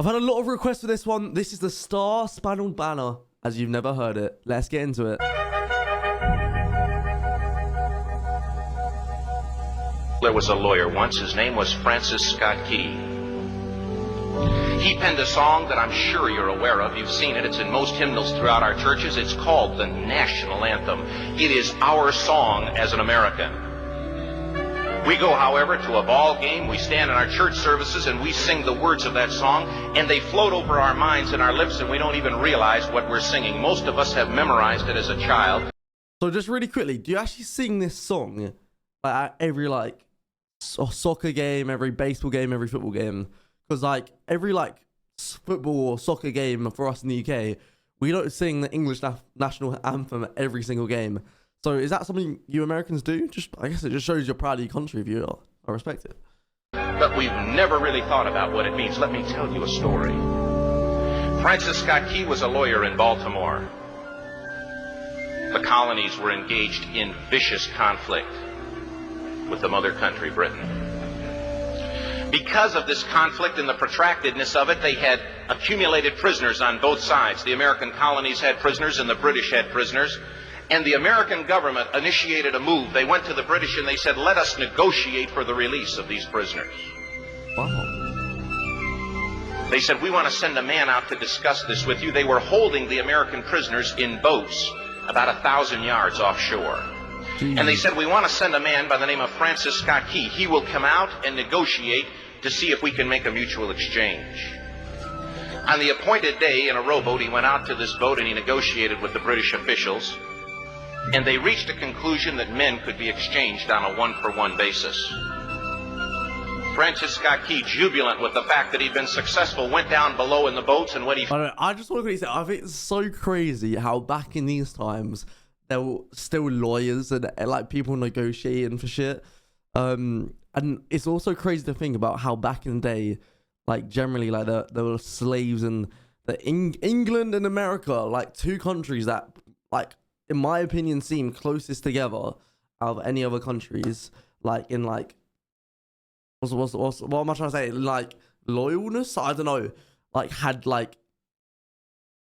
I've had a lot of requests for this one. This is the Star Spangled Banner, as you've never heard it. Let's get into it. There was a lawyer once. His name was Francis Scott Key. He penned a song that I'm sure you're aware of. You've seen it. It's in most hymnals throughout our churches. It's called the National Anthem. It is our song as an American. We go, however, to a ball game. We stand in our church services and we sing the words of that song, and they float over our minds and our lips, and we don't even realize what we're singing. Most of us have memorized it as a child. So just really quickly, do you actually sing this song at every soccer game, every baseball game, every football game? Because every football or soccer game for us in the UK, we don't sing the English national anthem at every single game. So is that something you Americans do? I guess it just shows you're proud of your country if you are. I respect it. But we've never really thought about what it means. Let me tell you a story. Francis Scott Key was a lawyer in Baltimore. The colonies were engaged in vicious conflict with the mother country, Britain. Because of this conflict and the protractedness of it, they had accumulated prisoners on both sides. The American colonies had prisoners and the British had prisoners. And the American government initiated a move. They went to the British and they said, let us negotiate for the release of these prisoners. Wow. They said, we want to send a man out to discuss this with you. They were holding the American prisoners in boats about 1,000 yards offshore. Jeez. And they said, we want to send a man by the name of Francis Scott Key. He will come out and negotiate to see if we can make a mutual exchange. On the appointed day in a rowboat, he went out to this boat and he negotiated with the British officials. And they reached a conclusion that men could be exchanged on a one-for-one basis. Francis Scott Key, jubilant with the fact that he'd been successful, went down below in the boats, and what he... I just want to say, I think it's so crazy how back in these times, there were still lawyers and people negotiating for shit. And it's also crazy to think about how back in the day, generally, there were slaves in England and America, two countries that, in my opinion, seem closest together out of any other countries. What am I trying to say? Loyalness? I don't know. Had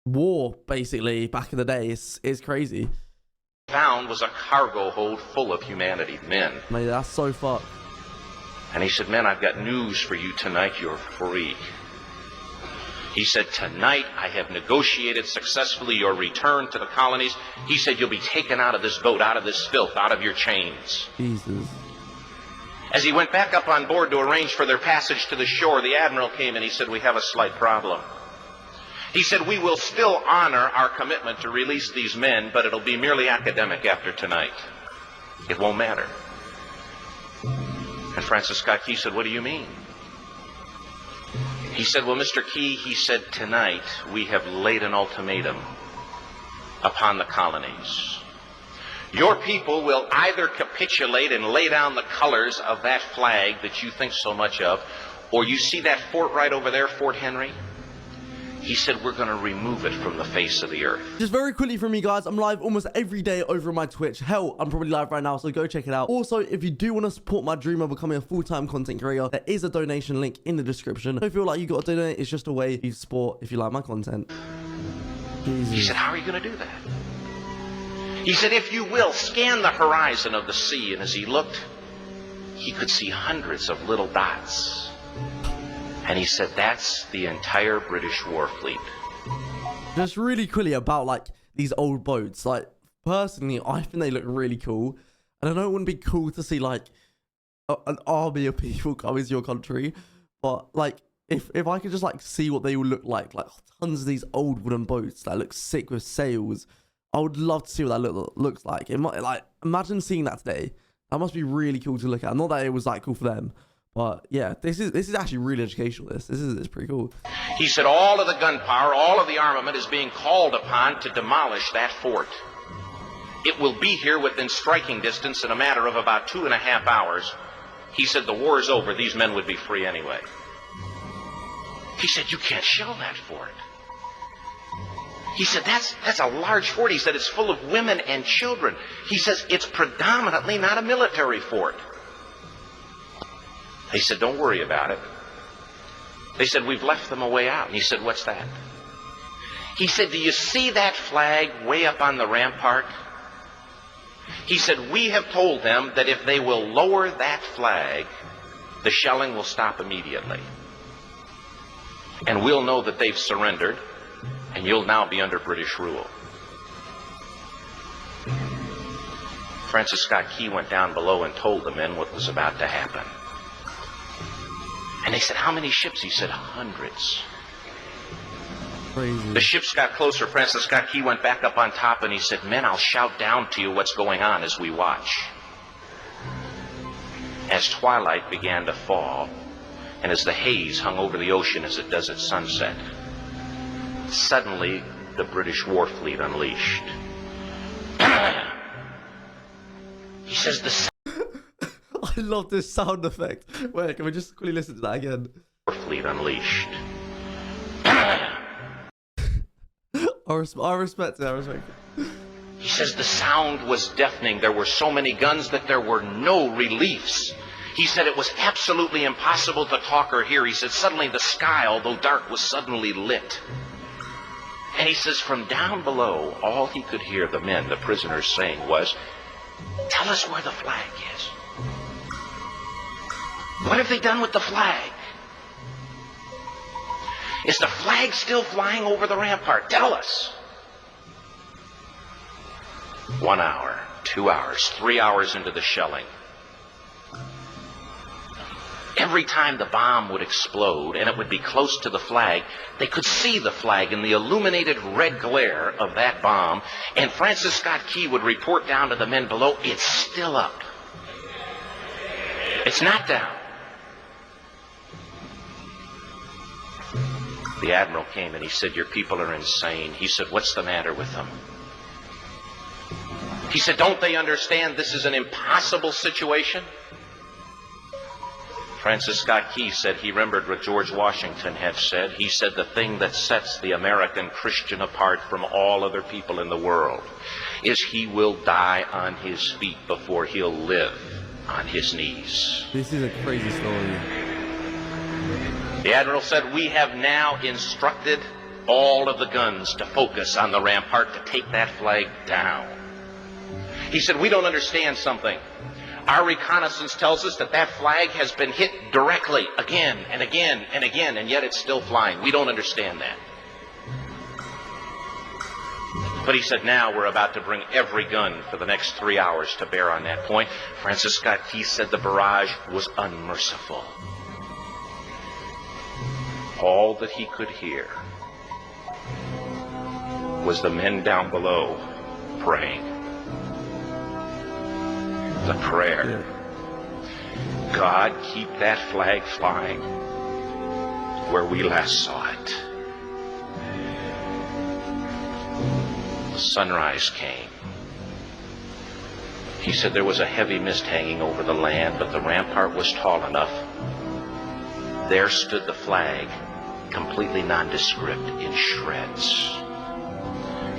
war basically back in the day. It's crazy. Found was a cargo hold full of humanity, men. Mate, that's so fucked. And he said, men, I've got news for you tonight. You're free. He said, tonight I have negotiated successfully your return to the colonies. He said, you'll be taken out of this boat, out of this filth, out of your chains. Jesus. As he went back up on board to arrange for their passage to the shore, the admiral came and he said, we have a slight problem. He said, we will still honor our commitment to release these men, but it'll be merely academic after tonight. It won't matter. And Francis Scott Key said, what do you mean? He said, well, Mr. Key, he said, tonight we have laid an ultimatum upon the colonies. Your people will either capitulate and lay down the colors of that flag that you think so much of, or you see that fort right over there, Fort Henry? He said, we're going to remove it from the face of the earth. Just very quickly from me, guys, I'm live almost every day over on my Twitch. Hell, I'm probably live right now, so go check it out. Also, if you do want to support my dream of becoming a full-time content creator, there is a donation link in the description. If you feel like you got to donate, it's just a way you support if you like my content. Jesus. He said, how are you going to do that? He said, if you will, scan the horizon of the sea. And as he looked, he could see hundreds of little dots. And he said, that's the entire British war fleet. Just really quickly about these old boats. Personally, I think they look really cool. And I know it wouldn't be cool to see an army of people coming to your country. But if I could just see what they would look like tons of these old wooden boats that look sick with sails, I would love to see what that looks like. It might, imagine seeing that today. That must be really cool to look at. Not that it was cool for them. But yeah, this is actually really educational. This is pretty cool. He said all of the gunpowder, all of the armament is being called upon to demolish that fort. It will be here within striking distance in a matter of about 2.5 hours. He said the war is over. These men would be free anyway. He said, you can't shell that fort. He said, that's a large fort. He said, it's full of women and children. He says, it's predominantly not a military fort. He said, don't worry about it. They said, we've left them a way out. And he said, what's that? He said, do you see that flag way up on the rampart? He said, we have told them that if they will lower that flag, the shelling will stop immediately. And we'll know that they've surrendered, and you'll now be under British rule. Francis Scott Key went down below and told the men what was about to happen. And they said, how many ships? He said, hundreds. Crazy. The ships got closer. Francis Scott Key went back up on top and he said, men, I'll shout down to you what's going on as we watch. As twilight began to fall, and as the haze hung over the ocean as it does at sunset, suddenly the British war fleet unleashed. He says, I love this sound effect. Wait, can we just quickly listen to that again? war fleet unleashed. I respect it. He says the sound was deafening. There were so many guns that there were no reliefs. He said it was absolutely impossible to talk or hear. He said suddenly the sky, although dark, was suddenly lit. And he says from down below, all he could hear the men, the prisoners, saying was, tell us where the flag is. What have they done with the flag? Is the flag still flying over the rampart? Tell us. 1 hour, 2 hours, 3 hours into the shelling. Every time the bomb would explode and it would be close to the flag, they could see the flag in the illuminated red glare of that bomb, and Francis Scott Key would report down to the men below, it's still up. It's not down. The admiral came and he said, your people are insane. He said, what's the matter with them? He said, don't they understand this is an impossible situation? Francis Scott Key said he remembered what George Washington had said. He said the thing that sets the American Christian apart from all other people in the world is he will die on his feet before he'll live on his knees. This is a crazy story. The admiral said, we have now instructed all of the guns to focus on the rampart to take that flag down. He said, we don't understand something. Our reconnaissance tells us that that flag has been hit directly again and again and again, and yet it's still flying. We don't understand that. But he said, now we're about to bring every gun for the next 3 hours to bear on that point. Francis Scott Key said the barrage was unmerciful. All that he could hear was the men down below praying. The prayer. God, keep that flag flying where we last saw it. The sunrise came. He said there was a heavy mist hanging over the land, but the rampart was tall enough. There stood the flag, completely nondescript, in shreds.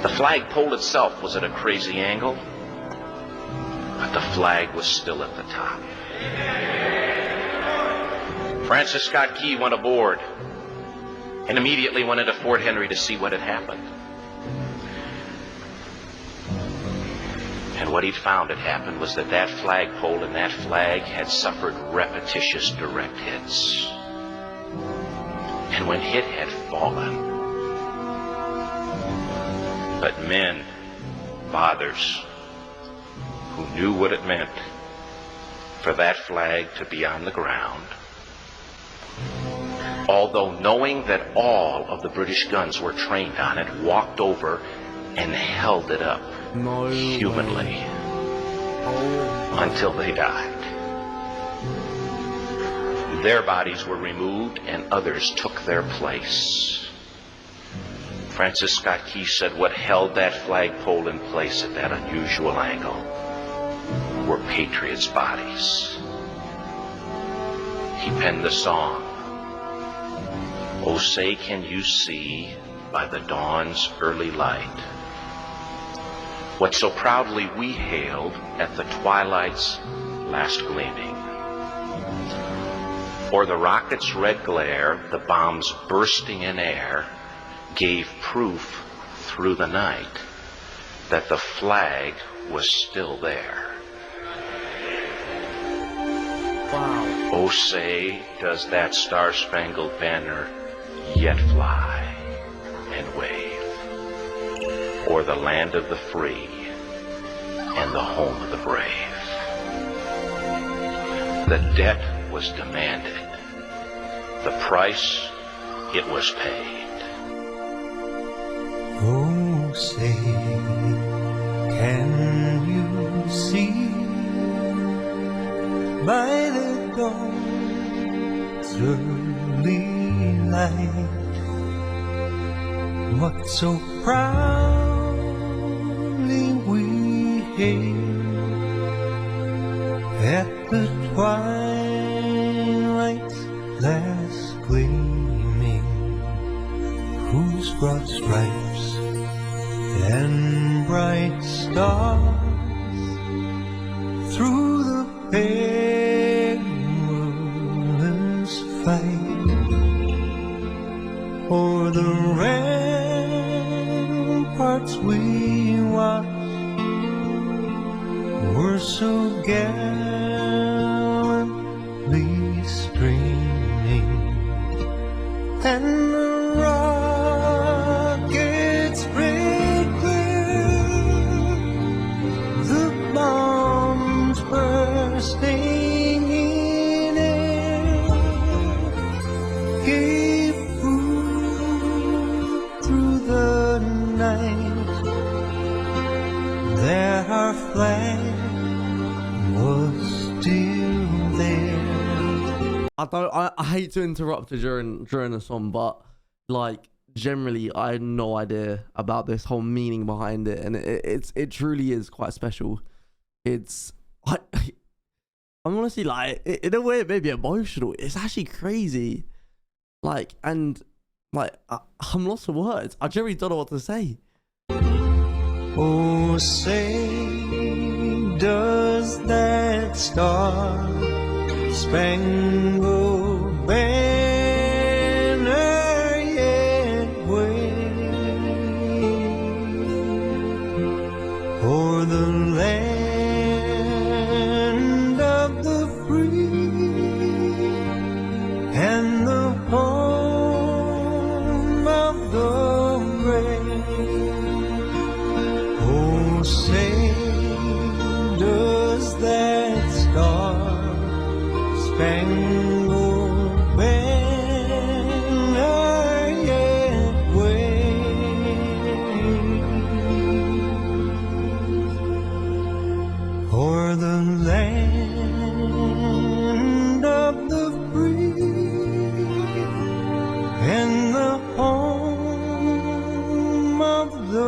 The flagpole itself was at a crazy angle, but the flag was still at the top. Francis Scott Key went aboard and immediately went into Fort Henry to see what had happened. And what he'd found had happened was that that flagpole and that flag had suffered repetitious direct hits. And when hit had fallen, but men, fathers, who knew what it meant for that flag to be on the ground, although knowing that all of the British guns were trained on it, walked over and held it up humanly until they died. Their bodies were removed and others took their place. Francis Scott Key said what held that flagpole in place at that unusual angle were patriots' bodies. He penned the song, "Oh, say can you see by the dawn's early light what so proudly we hailed at the twilight's last gleaming? or the rocket's red glare, the bombs bursting in air, gave proof through the night that the flag was still there. Wow. Oh, say, does that star-spangled banner yet fly and wave o'er the land of the free and the home of the brave? The debt was demanded. The price, it was paid. Oh, say, can you see by the dawn's early light what so proudly we hailed at the twilight's last gleaming, whose broad stripes and bright stars through the perilous fight o'er the ramparts we watched were so gallantly streaming, and the rockets red glare, the bombs bursting in air, gave proof through the night that our flag was still there. I hate to interrupt you during the song, but like generally I had no idea about this whole meaning behind it, and it truly is quite special. It's I'm honestly like in a way it made me emotional. It's actually crazy, like, and like I'm lost for words. I generally don't know what to say. Oh, say, does that star-spangled banner yet wave o'er the land of the free and the home of the brave? Oh, say, does that star-spangled banner yet wave o'er the land of the free and the home of the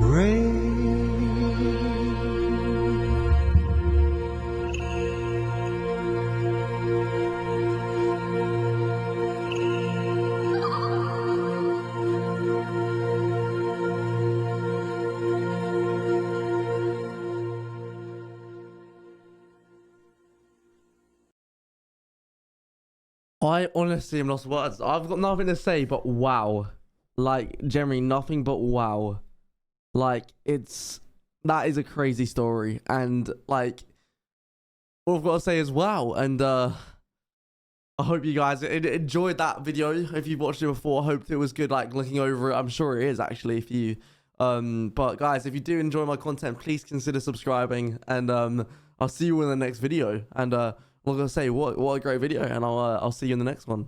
brave? I honestly am lost for words. I've got nothing to say but wow. Like generally nothing but wow. Like that is a crazy story, and like all I've got to say is wow. And I hope you guys enjoyed that video. If you've watched it before, I hope it was good, like looking over it. I'm sure it is actually for you. But guys, if you do enjoy my content, please consider subscribing, and I'll see you in the next video. And I'm gonna say what a great video, and I'll see you in the next one.